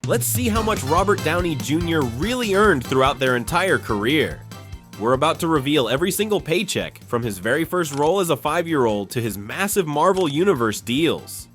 let's see how much Robert Downey Jr. really earned throughout their entire career. We're about to reveal every single paycheck, from his very first role as a 5-year-old to his massive Marvel Universe deals.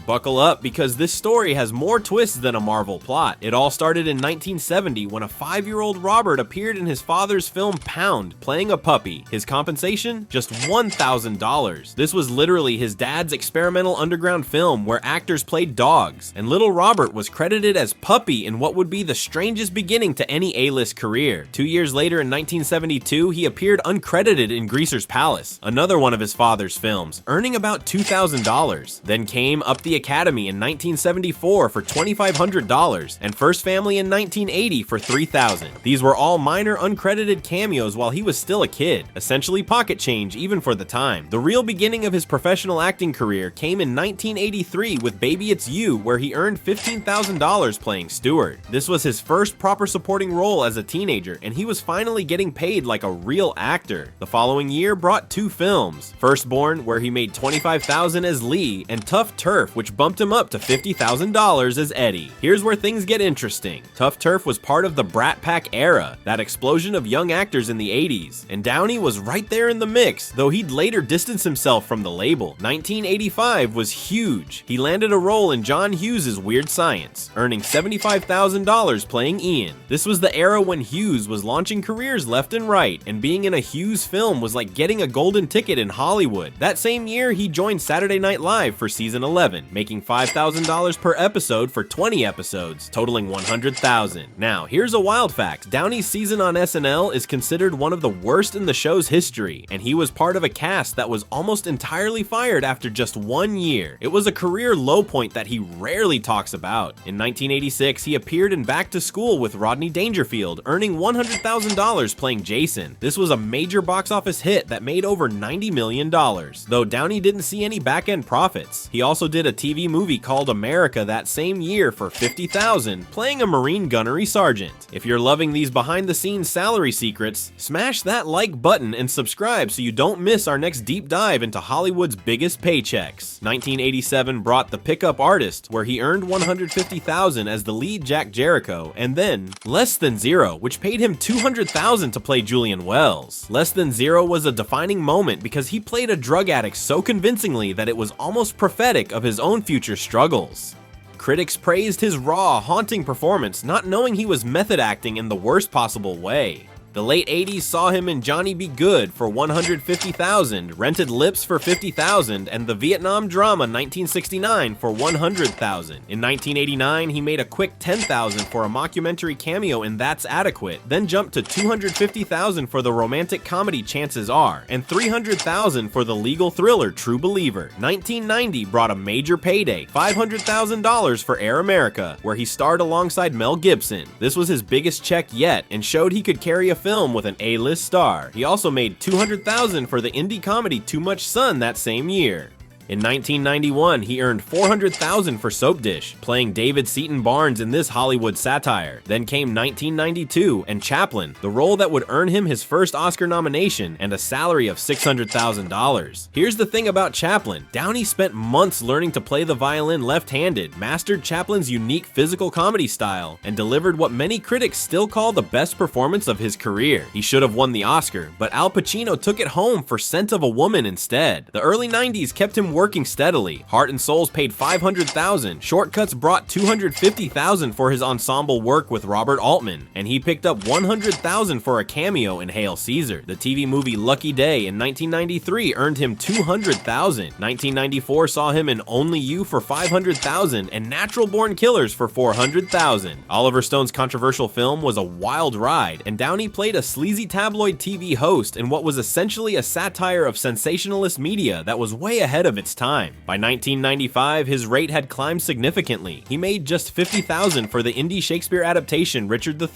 Buckle up, because this story has more twists than a Marvel plot. It all started in 1970 when a 5-year-old Robert appeared in his father's film Pound, playing a puppy. His compensation? Just $1,000. This was literally his dad's experimental underground film where actors played dogs, and little Robert was credited as Puppy in what would be the strangest beginning to any A-list career. 2 years later in 1972, he appeared uncredited in Greaser's Palace, another one of his father's films, earning about $2,000. Then came Up the Academy in 1974 for $2,500, and First Family in 1980 for $3,000. These were all minor uncredited cameos while he was still a kid, essentially pocket change even for the time. The real beginning of his professional acting career came in 1983 with Baby It's You, where he earned $15,000 playing Stewart. This was his first proper supporting role as a teenager, and he was finally getting paid like a real actor. The following year brought 2 films, Firstborn, where he made $25,000 as Lee, and Tough Turf, which bumped him up to $50,000 as Eddie. Here's where things get interesting. Tough Turf was part of the Brat Pack era, that explosion of young actors in the 80s, and Downey was right there in the mix, though he'd later distance himself from the label. 1985 was huge. He landed a role in John Hughes' Weird Science, earning $75,000 playing Ian. This was the era when Hughes was launching careers left and right, and being in a Hughes film was like getting a golden ticket in Hollywood. That same year, he joined Saturday Night Live for season 11, making $5,000 per episode for 20 episodes, totaling $100,000. Now, here's a wild fact. Downey's season on SNL is considered one of the worst in the show's history, and he was part of a cast that was almost entirely fired after just 1 year. It was a career low point that he rarely talks about. In 1986, he appeared in Back to School with Rodney Dangerfield, earning $100,000 playing Jason. This was a major box office hit that made over $90 million, though Downey didn't see any back-end profits. He also did a TV movie called America that same year for $50,000, playing a Marine gunnery sergeant. If you're loving these behind-the-scenes salary secrets, smash that like button and subscribe so you don't miss our next deep dive into Hollywood's biggest paychecks. 1987 brought The Pickup Artist, where he earned $150,000 as the lead Jack Jericho, and then Less Than Zero, which paid him $200,000 to play Julian Wells. Less Than Zero was a defining moment because he played a drug addict so convincingly that it was almost prophetic of his own future struggles. Critics praised his raw, haunting performance, not knowing he was method acting in the worst possible way. The late 80s saw him in Johnny Be Good for $150,000, Rented Lips for $50,000, and the Vietnam drama 1969 for $100,000. In 1989, he made a quick $10,000 for a mockumentary cameo in That's Adequate, then jumped to $250,000 for the romantic comedy Chances Are, and $300,000 for the legal thriller True Believer. 1990 brought a major payday, $500,000 for Air America, where he starred alongside Mel Gibson. This was his biggest check yet, and showed he could carry a film with an A-list star. He also made $200,000 for the indie comedy Too Much Sun that same year. In 1991, he earned $400,000 for Soap Dish, playing David Seaton Barnes in this Hollywood satire. Then came 1992 and Chaplin, the role that would earn him his first Oscar nomination and a salary of $600,000. Here's the thing about Chaplin. Downey spent months learning to play the violin left-handed, mastered Chaplin's unique physical comedy style, and delivered what many critics still call the best performance of his career. He should have won the Oscar, but Al Pacino took it home for Scent of a Woman instead. The early 90s kept him working steadily. Heart and Souls paid $500,000. Shortcuts brought $250,000 for his ensemble work with Robert Altman, and he picked up $100,000 for a cameo in Hail Caesar. The TV movie Lucky Day in 1993 earned him $200,000. 1994 saw him in Only You for $500,000 and Natural Born Killers for $400,000. Oliver Stone's controversial film was a wild ride, and Downey played a sleazy tabloid TV host in what was essentially a satire of sensationalist media that was way ahead of its time. By 1995, his rate had climbed significantly. He made just $50,000 for the indie Shakespeare adaptation Richard III,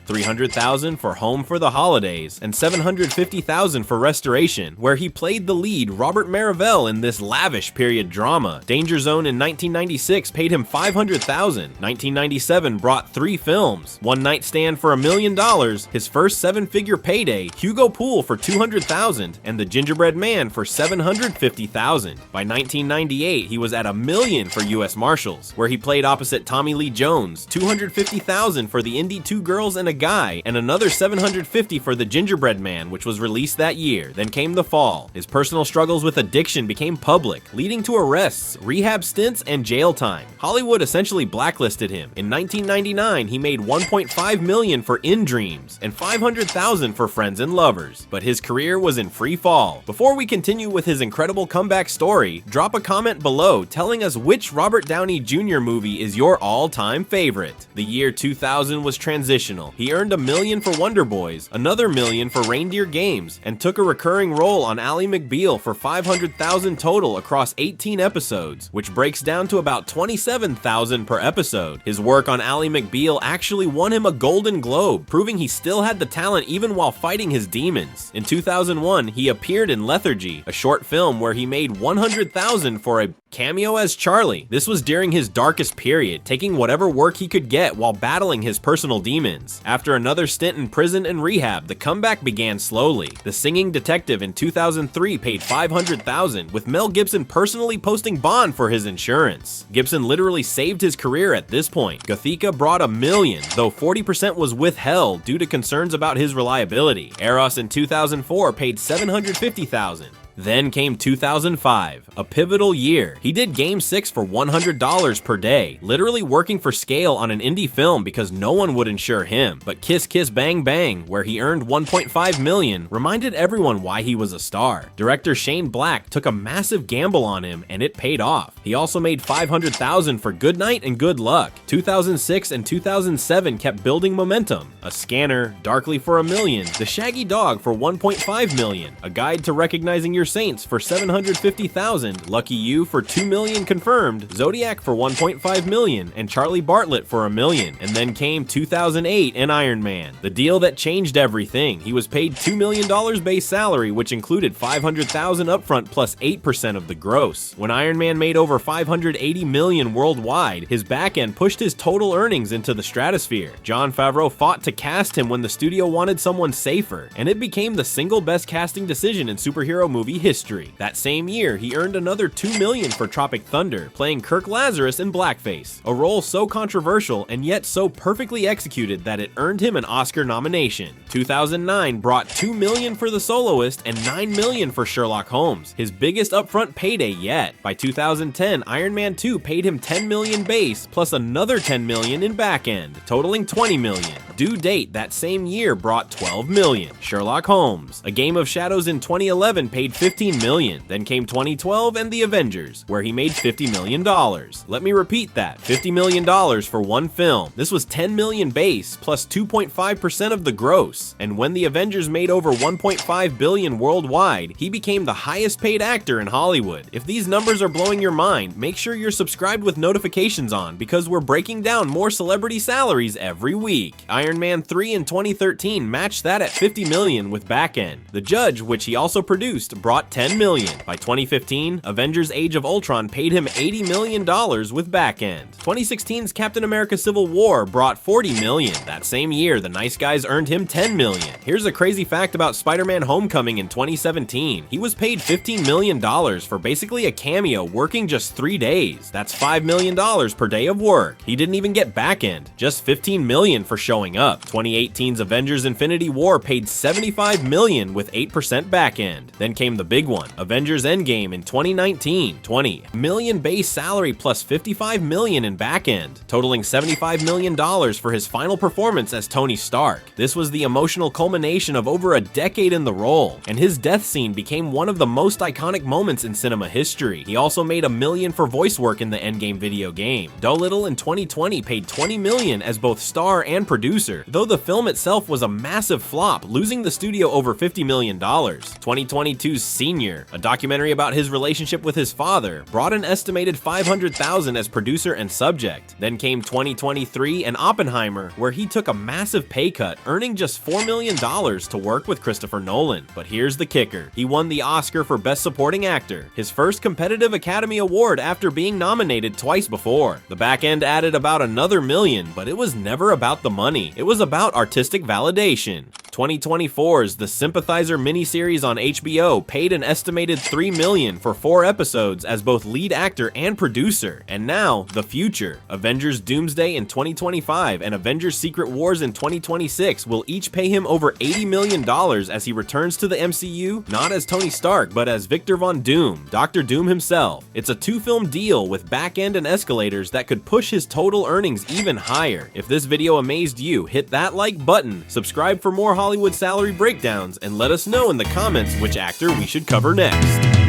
$300,000 for Home for the Holidays, and $750,000 for Restoration, where he played the lead Robert Marivelle in this lavish period drama. Danger Zone in 1996 paid him $500,000. 1997 brought 3 films, One Night Stand for $1 million, his first 7-figure payday, Hugo Pool for $200,000, and The Gingerbread Man for $750,000. By By 1998, he was at $1 million for U.S. Marshals, where he played opposite Tommy Lee Jones, $250,000 for the indie Two Girls and a Guy, and another $750 for The Gingerbread Man, which was released that year. Then came the fall. His personal struggles with addiction became public, leading to arrests, rehab stints, and jail time. Hollywood essentially blacklisted him. In 1999, he made $1.5 million for In Dreams and $500,000 for Friends and Lovers, but his career was in free fall. Before we continue with his incredible comeback story, drop a comment below telling us which Robert Downey Jr. movie is your all-time favorite. The year 2000 was transitional. He earned $1 million for Wonder Boys, another $1 million for Reindeer Games, and took a recurring role on Ally McBeal for $500,000 total across 18 episodes, which breaks down to about $27,000 per episode. His work on Ally McBeal actually won him a Golden Globe, proving he still had the talent even while fighting his demons. In 2001, he appeared in Lethargy, a short film where he made $100,000 for a cameo as Charlie. This was during his darkest period, taking whatever work he could get while battling his personal demons. After another stint in prison and rehab, the comeback began slowly. The Singing Detective in 2003 paid $500,000, with Mel Gibson personally posting bond for his insurance. Gibson literally saved his career at this point. Gothika brought $1 million, though 40% was withheld due to concerns about his reliability. Eros in 2004 paid $750,000. Then came 2005, a pivotal year. He did Game 6 for $100 per day, literally working for scale on an indie film because no one would insure him. But Kiss Kiss Bang Bang, where he earned $1.5 million, reminded everyone why he was a star. Director Shane Black took a massive gamble on him, and it paid off. He also made $500,000 for Good Night and Good Luck. 2006 and 2007 kept building momentum. A Scanner, Darkly for $1 million, The Shaggy Dog for $1.5 million, A Guide to Recognizing Your Saints for $750,000, Lucky You for $2 million confirmed, Zodiac for $1.5 million, and Charlie Bartlett for $1 million. And then came 2008 and Iron Man, the deal that changed everything. He was paid $2 million base salary, which included $500,000 upfront plus 8% of the gross. When Iron Man made over $580 million worldwide, his back end pushed his total earnings into the stratosphere. Jon Favreau fought to cast him when the studio wanted someone safer, and it became the single best casting decision in superhero movie history. That same year, he earned another $2 million for Tropic Thunder, playing Kirk Lazarus in blackface, a role so controversial and yet so perfectly executed that it earned him an Oscar nomination. 2009 brought $2 million for The Soloist and $9 million for Sherlock Holmes, his biggest upfront payday yet. By 2010, Iron Man 2 paid him $10 million base plus another $10 million in back end, totaling $20 million. Due Date that same year brought $12 million. Sherlock Holmes, A Game of Shadows in 2011 paid $15 million. Then came 2012 and The Avengers, where he made $50 million. Let me repeat that, $50 million for one film. This was $10 million base plus 2.5% of the gross. And when The Avengers made over $1.5 billion worldwide, he became the highest paid actor in Hollywood. If these numbers are blowing your mind, make sure you're subscribed with notifications on, because we're breaking down more celebrity salaries every week. Iron Man 3 in 2013 matched that at $50 million with back end. The Judge, which he also produced, brought $10 million. By 2015, Avengers Age of Ultron paid him $80 million with back end. 2016's Captain America Civil War brought $40 million. That same year, The Nice Guys earned him $10 million. Here's a crazy fact about Spider-Man Homecoming in 2017. He was paid $15 million for basically a cameo working just 3 days. That's $5 million per day of work. He didn't even get back end, just $15 million for showing up. 2018's Avengers Infinity War paid $75 million with 8% back end. Then came the big one, Avengers Endgame in 2019, $20 million base salary plus $55 million in back end, totaling $75 million for his final performance as Tony Stark. This was the emotional culmination of over a decade in the role, and his death scene became one of the most iconic moments in cinema history. He also made $1 million for voice work in the Endgame video game. Dolittle in 2020 paid $20 million as both star and producer, though the film itself was a massive flop, losing the studio over $50 million. 2022's Senior, a documentary about his relationship with his father, brought an estimated $500,000 as producer and subject. Then came 2023 and Oppenheimer, where he took a massive pay cut, earning just $4 million to work with Christopher Nolan. But here's the kicker. He won the Oscar for Best Supporting Actor, his first competitive Academy Award after being nominated twice before. The back end added about another $1 million, but it was never about the money. It was about artistic validation. 2024's The Sympathizer miniseries on HBO paid an estimated $3 million for 4 episodes as both lead actor and producer. And now, the future. Avengers Doomsday in 2025 and Avengers Secret Wars in 2026 will each pay him over $80 million as he returns to the MCU, not as Tony Stark, but as Victor Von Doom, Dr. Doom himself. It's a 2-film deal with back-end and escalators that could push his total earnings even higher. If this video amazed you, hit that like button, subscribe for more Hollywood salary breakdowns, and let us know in the comments which actor we should cover next.